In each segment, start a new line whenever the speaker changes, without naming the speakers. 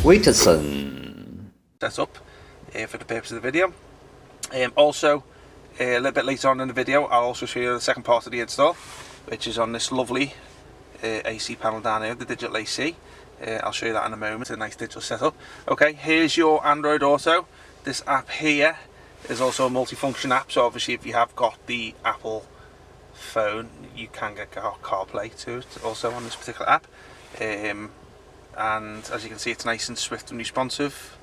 WITSON
set up for the purpose of the video. Also, a little bit later on in the video, I'll also show you the second part of the install, which is on this lovely AC panel down here, the digital AC. I'll show you that in a moment, a nice digital setup. Okay, here's your Android Auto. This app here is also a multifunction app, so obviously if you have got the Apple phone, you can get CarPlay to it also on this particular app. And as you can see, it's nice and swift and responsive.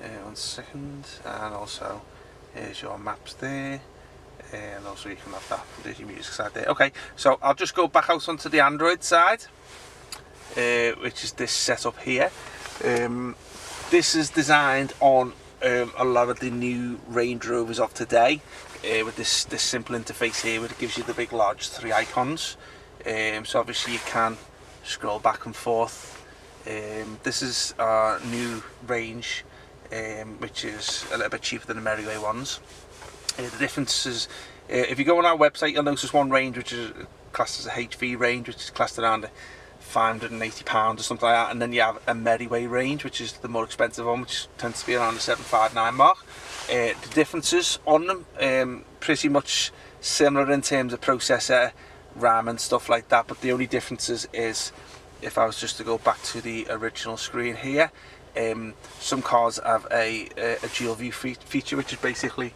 1 second, and also here's your maps there, and also you can have that, there's your music side there. Okay, so I'll just go back out onto the Android side, which is this setup here. This is designed on a lot of the new Range Rovers of today, with this simple interface here, where it gives you the big large 3 icons. So obviously you can scroll back and forth. This is our new range, which is a little bit cheaper than the Merriway ones. The difference is, if you go on our website, you'll notice one range which is classed as a HV range, which is classed around £580 or something like that, and then you have a Merriway range, which is the more expensive one, which tends to be around the 759 mark. The differences on them pretty much similar in terms of processor, RAM and stuff like that, but the only differences is, if I was just to go back to the original screen here, some cars have a dual view feature, which is basically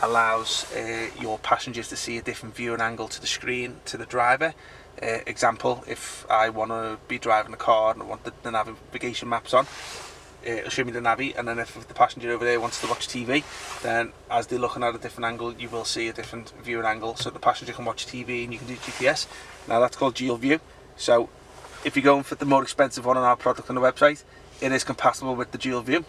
allows your passengers to see a different viewing angle to the screen to the driver. Example, if I want to be driving the car and I want the navigation maps on, it'll show me the navy, and then if the passenger over there wants to watch TV, then as they're looking at a different angle, you will see a different viewing angle, so the passenger can watch TV and you can do GPS. Now that's called dual view. So if you're going for the more expensive one on our product on the website, it is compatible with the dual view.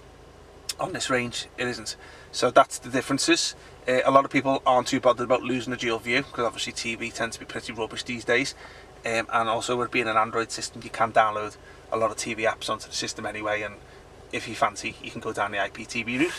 On this range, it isn't. So that's the differences. A lot of people aren't too bothered about losing a dual view, because obviously TV tends to be pretty rubbish these days. And also with being an Android system, you can download a lot of TV apps onto the system anyway, and if you fancy, you can go down the IPTV route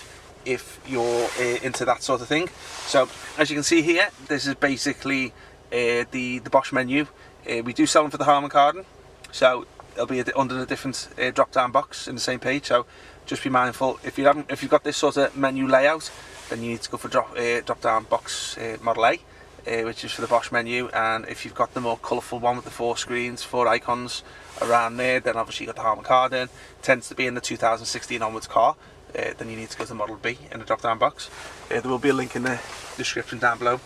if you're into that sort of thing. So as you can see here, this is basically the BOSCH menu. We do sell them for the Harman Kardon, so it'll be under the different drop-down box in the same page. So just be mindful, if you've got this sort of menu layout, then you need to go for drop-down box Model A, which is for the BOSCH menu. And if you've got the more colourful one with the 4 screens, 4 icons around there, then obviously you've got the Harman Kardon. Tends to be in the 2016 onwards car. Then you need to go to Model B in the drop-down box. There will be a link in the description down below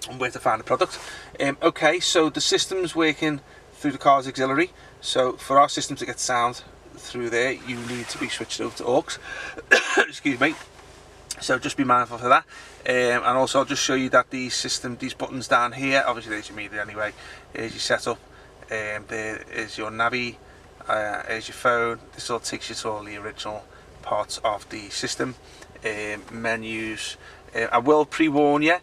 on where to find the product. Okay, so the system's working through the car's auxiliary. So for our system to get sound through there, you need to be switched over to aux. Excuse me. So just be mindful for that. And also I'll just show you that these buttons down here, obviously there's your media anyway, here's your setup, there is your navi, here's your phone. This all takes you to all the original parts of the system. Menus. I will pre-warn you,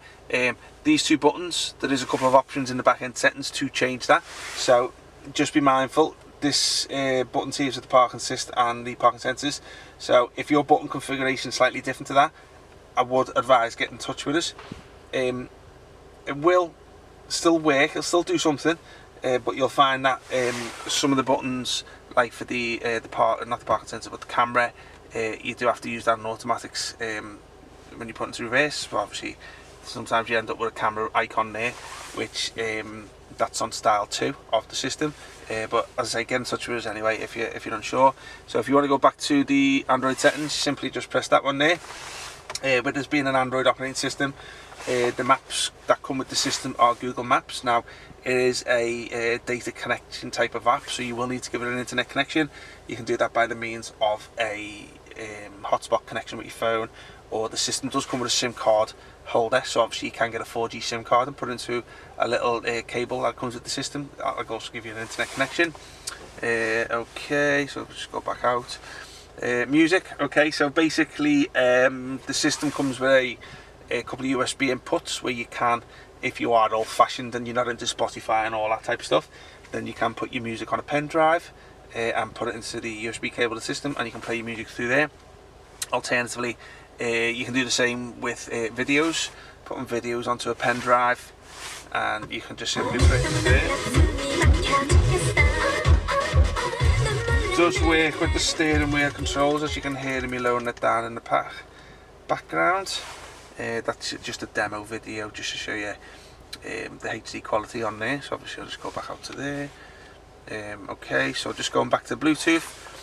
these 2 buttons, there is a couple of options in the back end settings to change that, so just be mindful. This button here is with the park assist and the parking sensors, so if your button configuration is slightly different to that, I would advise get in touch with us. It will still work, it'll still do something, but you'll find that some of the buttons, like for the not the parking sensor but the camera, you do have to use that in automatics when you put into reverse. But obviously sometimes you end up with a camera icon there, which that's on style 2 of the system. But as I say, get in touch with us anyway if you're unsure. So if you want to go back to the Android settings, simply just press that one there. With this being an Android operating system, the maps that come with the system are Google Maps. Now it is a data connection type of app, so you will need to give it an internet connection. You can do that by the means of a hotspot connection with your phone, or the system does come with a SIM card holder, so obviously you can get a 4G SIM card and put it into a little cable that comes with the system. That'll also give you an internet connection. Okay, so just go back out. Music. Okay, so basically the system comes with a couple of USB inputs where you can, if you are old-fashioned and you're not into Spotify and all that type of stuff, then you can put your music on a pen drive and put it into the USB cable of the system, and you can play your music through there. Alternatively, you can do the same with videos, putting videos onto a pen drive, and you can just simply put it there. does work with the steering wheel controls, as you can hear me lowering it down in the background. That's just a demo video just to show you the HD quality on there. So obviously I'll just go back out to there. Okay, so just going back to Bluetooth.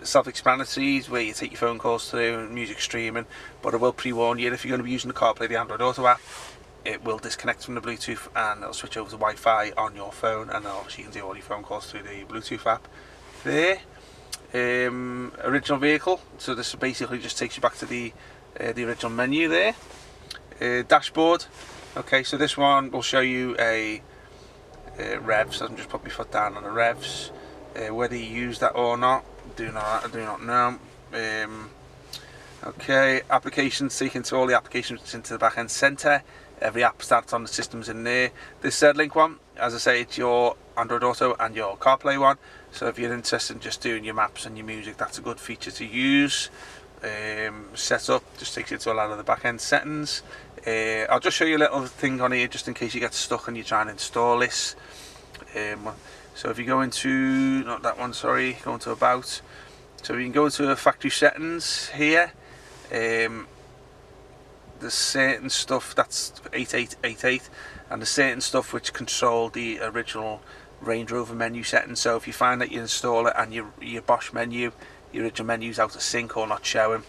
Self-explanatory is where you take your phone calls through and music streaming, but I will pre-warn you, if you're going to be using the CarPlay, the Android Auto app, it will disconnect from the Bluetooth and it'll switch over to Wi-Fi on your phone, and then obviously you can do all your phone calls through the Bluetooth app there. Original vehicle, so this basically just takes you back to the original menu there. Dashboard. Okay, so this one will show you a revs. I'll just put my foot down on the revs. Whether you use that or not, I do not know. Okay, applications, taken to all the applications into the back-end centre. Every app starts on the systems in there. This Z-Link one, as I say, it's your Android Auto and your CarPlay one. So if you're interested in just doing your maps and your music, that's a good feature to use. Setup just takes you to a lot of the back-end settings. I'll just show you a little thing on here just in case you get stuck and you're trying to install this. So if you go into, not that one, sorry, go into about. So you can go into factory settings here. There's certain stuff that's 8888, and there's certain stuff which control the original Range Rover menu settings. So if you find that you install it and your BOSCH menu, your original menu's out of sync or not showing,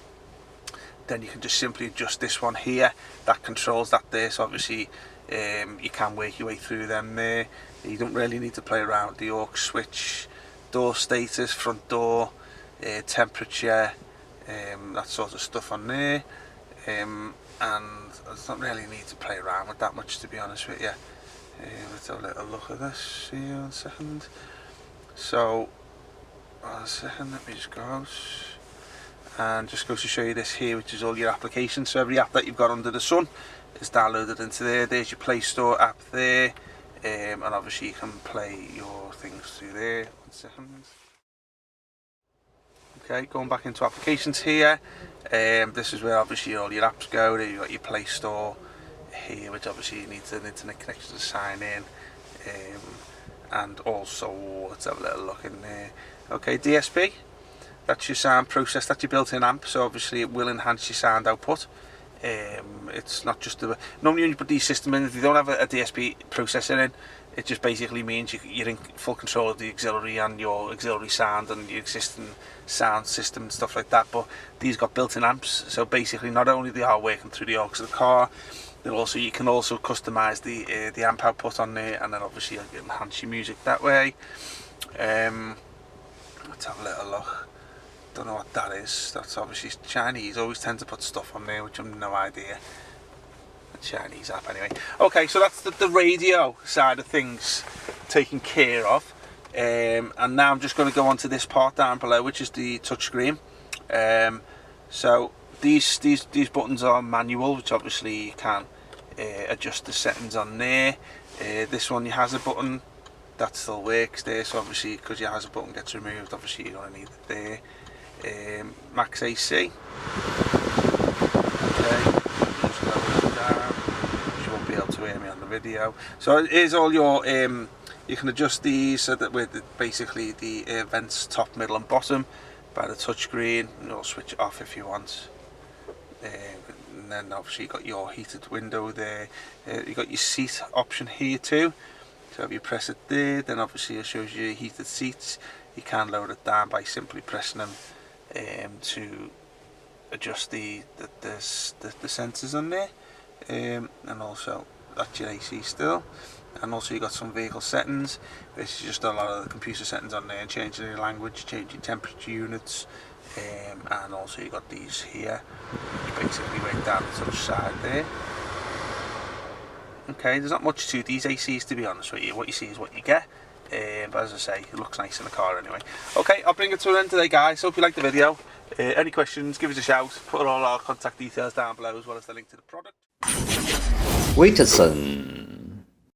then you can just simply adjust this one here that controls that there. So obviously you can work your way through them there. You don't really need to play around with the aux switch, door status, front door, temperature, that sort of stuff on there. And I don't really need to play around with that much, to be honest with you. Let's have a little look at this here, 1 second. So, 1 second, let me just go out. And just goes to show you this here, which is all your applications. So every app that you've got under the sun is downloaded into there. There's your Play Store app there. And obviously you can play your things through there. 1 second. Okay, going back into applications here. This is where obviously all your apps go. There you've got your Play Store here, which obviously you need an internet connection to sign in. And also, let's have a little look in there. Okay, DSP. That's your sound process, that's your built-in amp, so obviously it will enhance your sound output. It's not just the... Normally when you put these systems in, if you don't have a DSP processor in, it just basically means you're in full control of the auxiliary and your auxiliary sound and your existing sound system and stuff like that. But these got built-in amps, so basically not only they are working through the aux of the car, you can also customise the amp output on there, and then obviously you can enhance your music that way. Let's have a little look. Don't know what that is. That's obviously Chinese. Always tend to put stuff on there which I've no idea. A Chinese app anyway. Okay, so that's the radio side of things taken care of. And now I'm just going to go on to this part down below, which is the touchscreen. So these buttons are manual, which obviously you can adjust the settings on there. This one, your hazard button, that still works there. So obviously because your hazard button gets removed, obviously you're going to need it there. Max AC. Okay, just go down. You won't be able to hear me on the video. So here's all your you can adjust these so that with basically the vents top, middle and bottom by the touchscreen. You'll switch it off if you want. And then obviously you've got your heated window there. You've got your seat option here too. So if you press it there, then obviously it shows you heated seats. You can lower it down by simply pressing them to adjust the sensors on there, and also that's your AC still. And also you've got some vehicle settings. This is just a lot of the computer settings on there, and changing your language, changing temperature units, and also you've got these here, which basically work down the touch side there. Okay, there's not much to these ACs, to be honest with you. What you see is what you get. But as I say, it looks nice in the car anyway. Okay, I'll bring it to an end today, guys. Hope you liked the video. Any questions, give us a shout. Put all our contact details down below, as well as the link to the product.
WITSON